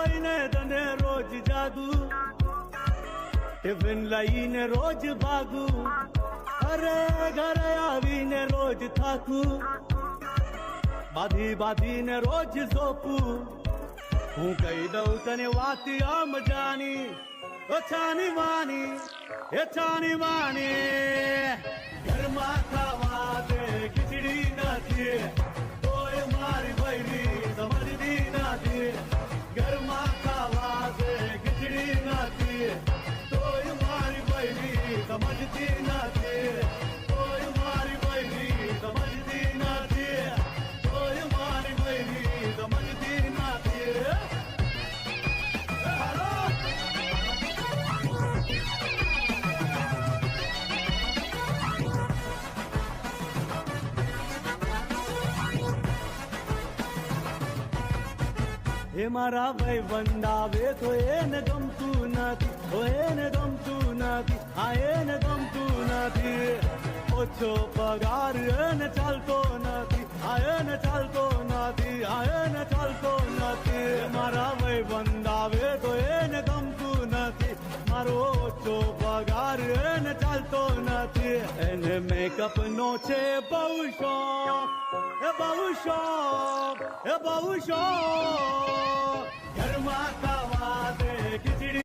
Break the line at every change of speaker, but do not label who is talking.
ખાઈને તને રોજ જાગું, ટિફિન લઈને રોજ ભાગું, અરે ઘરે આવીને રોજ થાકું, બાંધીને રોજ સોપું. હું કહી દઉં તને વાત આમ જાની, ઓ છાની માની, એ છાની માની. ઘરમાં ખાવા દે ખીચડી નથી, તોય મારી બૈરી સમજતી નથી. ઘરમાં ખાવા દે ખીચડી નથી, તોય મારી બૈરી સમજતી નથી. તોય મારી બૈરી સમજતી નથી, તોય મારી બૈરી સમજતી નથી. હે મારા ભાઈ બંધાવે તો એને ગમતું નથી, તો એને ગમતું નથી, આ એને ગમતું નથી. ઓછો પગાર એને ચાલતો નથી, આ એને ચાલતો નથી, આ એને ચાલતો નથી. મારા ભાઈ બંધાવે તો એને ગમતું નથી, મારો ઓછો પગાર એને ચાલતો નથી. એને મેકઅપ નો છે બહુ શોખ, એ બહુ શોખ, એ બહુ શોખ. ઘરમાં ખાવા દે ખીચડી